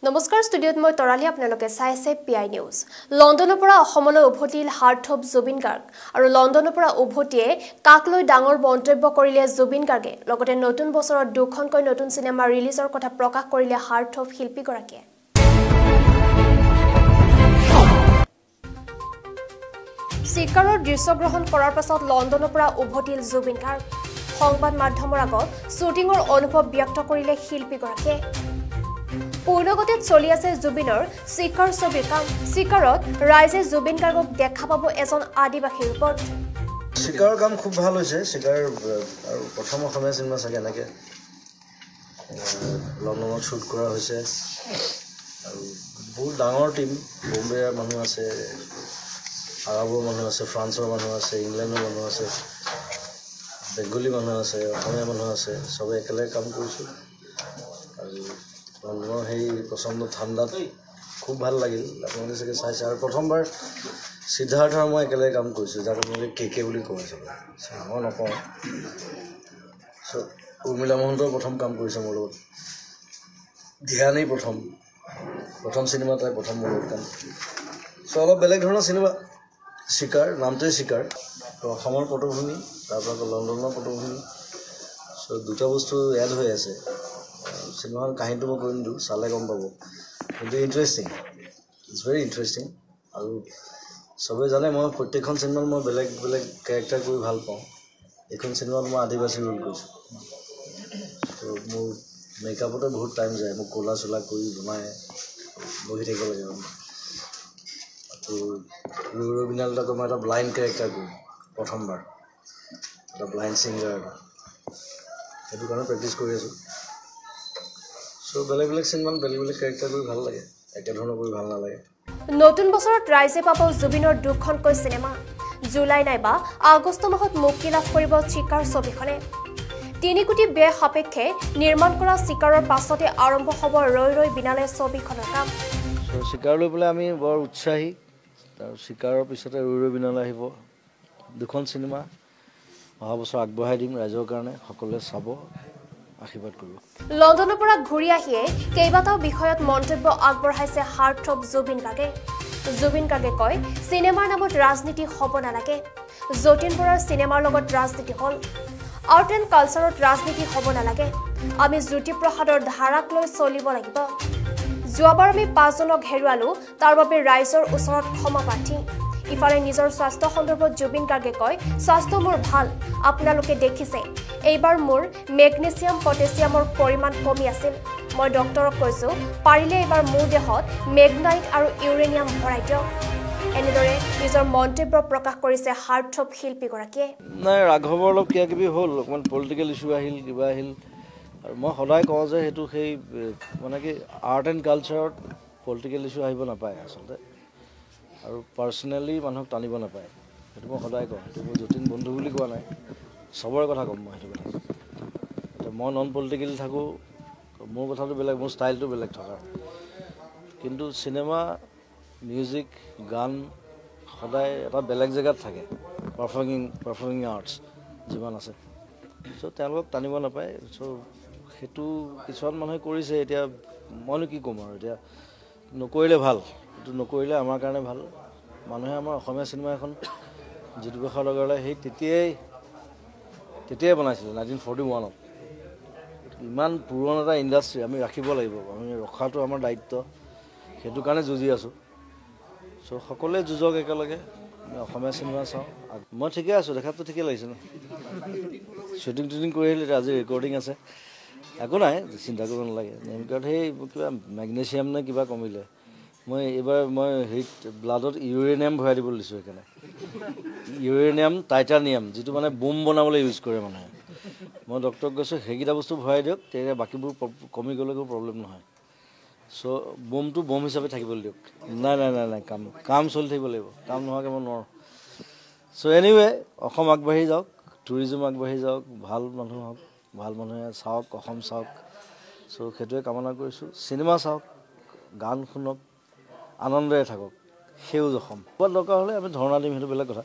নমস্কাৰ ষ্টুডিঅ'ত মই তৰালি আপোনালোকে চাই আছে পিআই নিউজ লণ্ডনৰ পৰা অসমলৈ উভতিল হাৰ্ট অফ জুবিন গাৰ্গ আৰু লণ্ডনৰ পৰা উভতিয়ে কাক লৈ ডাঙৰ মন্তব্য কৰিলে জুবিন গাৰ্গে লগতে নতুন বছৰত দুখনকৈ নতুন সিনেমা ৰিলিজৰ কথা প্ৰকাশ কৰিলে হাৰ্ট অফ শিল্পীগৰাকীয়ে চিকাৰৰ দৃশ্যগ্ৰহণ কৰাৰ পাছত লণ্ডনৰ পৰা উভতিল জুবিন গাৰ্গ সংবাদ মাধ্যমৰ আগত শ্বুটিঙৰ অনুভৱ ব্যক্ত কৰিলে শিল্পীগৰাকীয়ে পূৰ্ণগতিত চলি আছে জুবিনৰ চিকাৰ ছবিৰ কাম চিকাৰত ৰাইজে জুবিন গাৰ্গক দেখা পাব এজন আদিবাসীৰ ৰূপত চিকাৰৰ কাম খুব ভাল হৈছে চিকাৰ আৰু প্ৰথম অসমীয়া চিনেমা চাগে এনেকৈ লণ্ডনত শ্বুট কৰা হৈছে আৰু বহুত ডাঙৰ টীম বম্বেৰ মানুহ আছে আৰবৰ মানুহ আছে ফ্ৰান্সৰ মানুহ আছে ইংলেণ্ডৰ মানুহ আছে বেংগলী মানুহ আছে অসমীয়া মানুহ আছে চবে একেলগে কাম কৰিছোঁ আৰু লণ্ডনৰ সেই প্ৰচণ্ড ঠাণ্ডাত খুব ভাল লাগিল আপোনালোকে চাগে চাইছে আৰু প্ৰথমবাৰ সিদ্ধাৰ্থ আৰু মই একেলগে কাম কৰিছোঁ যাক আপোনালোকে কে বুলি কয় মই নকওঁ চ' উৰ্মিলা মহন্তৰ প্ৰথম কাম কৰিছে মোৰ লগত ধ্যানেই প্ৰথম চিনেমা তাই প্ৰথম মোৰ লগত কাম চ' অলপ বেলেগ ধৰণৰ চিনেমা চিকাৰ নামটোৱে চিকাৰ অসমৰ পটভূমি তাৰপৰা আকৌ লণ্ডনৰ পটভূমি চ' দুটা বস্তু এড হৈ আছে চিনেমাৰ কাহিনীটো মই কৈ নিদিওঁ চালে গম পাব কিন্তু ইণ্টাৰেষ্টিং ইটছ ভেৰি ইণ্টাৰেষ্টিং আৰু চবেই জানে মই প্ৰত্যেকখন চিনেমাত মই বেলেগ বেলেগ কেৰেক্টাৰ কৰি ভাল পাওঁ এইখন চিনেমাত মই আদিবাসী ৰোল কৰিছোঁ তো মোৰ মেকআপতে বহুত টাইম যায় মোক ক'লা চোলা কৰি বনাই বহি থাকিব লাগে তো ৰবিনালটাতো মই এটা ব্লাইণ্ড কেৰেক্টাৰ কৰোঁ প্ৰথমবাৰ এটা ব্লাইণ্ড ছিংগাৰ এটা সেইটো কাৰণে প্ৰেক্টিছ কৰি আছোঁ চ' বেলেগ বেলেগ চিনেমাত বেলেগ বেলেগ কেৰেক্টাৰ কৰি ভাল লাগে একেধৰণৰ কৰি ভাল নালাগে নতুন বছৰত ৰাইজে পাব জুবিনৰ দুখনকৈ চিনেমা জুলাই নাইবা আগষ্ট মাহত মুক্তি লাভ কৰিব চিকাৰ ছবিখনে 3 কোটি ব্যয় সাপেক্ষে নিৰ্মাণ কৰা চিকাৰৰ পাছতে আৰম্ভ হ'ব ৰৈ ৰৈ বিনালে ছবিখনৰ কাম চ' চিকাৰ লৈ পেলাই আমি বৰ উৎসাহী আৰু চিকাৰৰ পিছতে ৰৈ ৰৈ বিনালে আহিব দুখন চিনেমা অহা বছৰ আগবঢ়াই দিম ৰাইজৰ কাৰণে সকলোৱে চাব আশীৰ্বাদ কৰিব লণ্ডনৰ পৰা ঘূৰি আহিয়ে কেইবাটাও বিষয়ত মন্তব্য আগবঢ়াইছে হাৰ্ট অফ জুবিন গাৰ্গে কয় চিনেমাৰ নামত ৰাজনীতি হ'ব নালাগে যতীন বৰাৰ চিনেমাৰ লগত ৰাজনীতি হ'ল আৰ্ট এণ্ড কালচাৰত ৰাজনীতি হ'ব নালাগে আমি জ্যোতিপ্ৰসাদৰ ধাৰাক লৈ চলিব লাগিব যোৱাবাৰ আমি 5 জনক হেৰুৱালো তাৰ বাবে ৰাইজৰ ওচৰত ক্ষমা প্ৰাৰ্থী ইফালে নিজৰ স্বাস্থ্য সন্দৰ্ভত জুবিন গাৰ্গে কয় স্বাস্থ্য মোৰ ভাল আপোনালোকে দেখিছে এইবাৰ মোৰ মেগনেছিয়াম পটেছিয়ামৰ পৰিমাণ কমি আছিল মই ডক্টৰক কৈছো পাৰিলে এইবাৰ মোৰ দেহত মেগনাইট আৰু ইউৰেনিয়াম ভৰাই দিয়ক এনেদৰে নিজৰ মন্তব্য প্ৰকাশ কৰিছে হাৰ্ট অফ শিল্পীগৰাকীয়ে নাই ৰাঘৱৰ অলপ কিবা কিবি হ'ল অকণমান পলিটিকেল ইছ্যু আহিল কিবা আহিল আৰু মই সদায় কওঁ যে সেইটো সেই মানে কি আৰ্ট এণ্ড কালচাৰত পলিটিকেল ইছ্যু আহিব নাপায় আচলতে আৰু পাৰ্চনেলি মানুহক টানিব নাপায় সেইটো মই সদায় কওঁ সেইটো মই যতীন বন্ধু বুলি কোৱা নাই চবৰে কথা ক'ম মই সেইটো কথা মই নন পলিটিকেল থাকোঁ মোৰ কথাটো বেলেগ মোৰ ষ্টাইলটো বেলেগ থকাৰ কিন্তু চিনেমা মিউজিক গান সদায় এটা বেলেগ জেগাত থাকে পাৰফৰ্মিং আৰ্টছ যিমান আছে চ' তেওঁলোকক টানিব নাপায় চ' সেইটো কিছুমান মানুহে কৰিছে এতিয়া মইনো কি ক'ম আৰু এতিয়া নকৰিলে ভাল সেইটো নকৰিলে আমাৰ কাৰণে ভাল মানুহে আমাৰ অসমীয়া চিনেমা এখন জ্যোতিপ্ৰসাদ আগৰৱালাই সেই তেতিয়াই বনাইছিলে 1941ত ইমান পুৰণা এটা ইণ্ডাষ্ট্ৰী আমি ৰাখিব লাগিব আমি ৰখাটো আমাৰ দায়িত্ব সেইটো কাৰণে যুঁজি আছোঁ চ' সকলোৱে যুঁজক একেলগে আমি অসমীয়া চিনেমা চাওঁ মই ঠিকে আছোঁ দেখাততো ঠিকে লাগিছে ন শ্বুটিং কৰি আহিলে আজি ৰেকৰ্ডিং আছে একো নাই চিন্তা কৰিব নালাগে নেমকাৰ্ড সেই কিবা মেগনেছিয়াম নে কিবা কমিলে এইবাৰ হেৰিত ব্লাডত ইউৰেনিয়াম ভৰাই দিবলৈ দিছোঁ সেইকাৰণে ইউৰেনিয়াম টাইটানিয়াম যিটো মানে বোম বনাবলৈ ইউজ কৰে মানুহে মই ডক্টৰক কৈছোঁ সেইকেইটা বস্তু ভৰাই দিয়ক তেতিয়া বাকীবোৰ কমি গ'লে একো প্ৰব্লেম নহয় চ' বোমটো বোম হিচাপে থাকিবলৈ দিয়ক নাই কাম চলি থাকিব লাগিব কাম নোহোৱাকৈ মই নোৱাৰোঁ চ' এনিৱে অসম আগবাঢ়ি যাওক টুৰিজম আগবাঢ়ি যাওক ভাল মানুহ হওক ভাল মানুহে চাওক অসম চাওক চ' সেইটোৱে কামনা কৰিছোঁ চিনেমা চাওক গান শুনক আনন্দেৰে থাকক সেউজ অসম ক'ৰবাত দৰকাৰ হ'লে আমি ধৰ্ণা দিম সেইটো বেলেগ কথা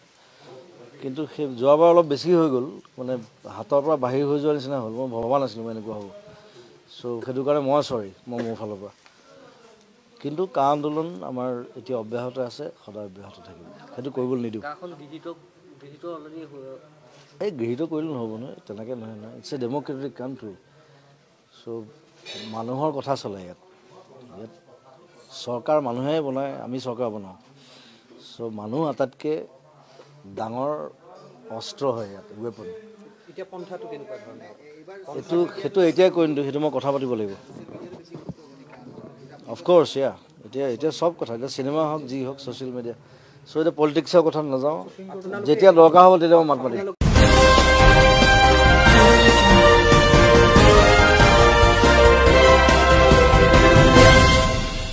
কিন্তু সেই যোৱাবাৰ অলপ বেছি হৈ গ'ল মানে হাতৰ পৰা বাহিৰ হৈ যোৱাৰ নিচিনা হ'ল মই ভবা নাছিলোঁ মই এনেকুৱা হ'ব চ' সেইটো কাৰণে মই চৰি মই মোৰ ফালৰ পৰা কিন্তু কা আন্দোলন আমাৰ এতিয়া অব্যাহত আছে, সদায় অব্যাহত থাকিব, সেইটো কৰিবলৈ নিদিওঁ। এই গৃহীত কৰিলে নহ'ব নহয়, তেনেকৈ নহয় নহয়। It's a democratic country. So' মানুহৰ কথা চলে ইয়াত চৰকাৰ মানুহে বনায়, আমি চৰকাৰ বনাওঁ। চ' মানুহ আটাইতকৈ ডাঙৰ অস্ত্ৰ হয় ইয়াত, ৱেপন। সেইটো এতিয়াই কৈ নিদিওঁ, সেইটো মই কথা পাতিব লাগিব। অফক'ৰ্ছ এতিয়া চব কথা, এতিয়া চিনেমা হওক যি হওক, ছ'চিয়েল মিডিয়া। চ' এতিয়া পলিটিক্সৰ কথা নাযাওঁ, যেতিয়া দৰকাৰ হ'ব তেতিয়া মই মাত মাতিম।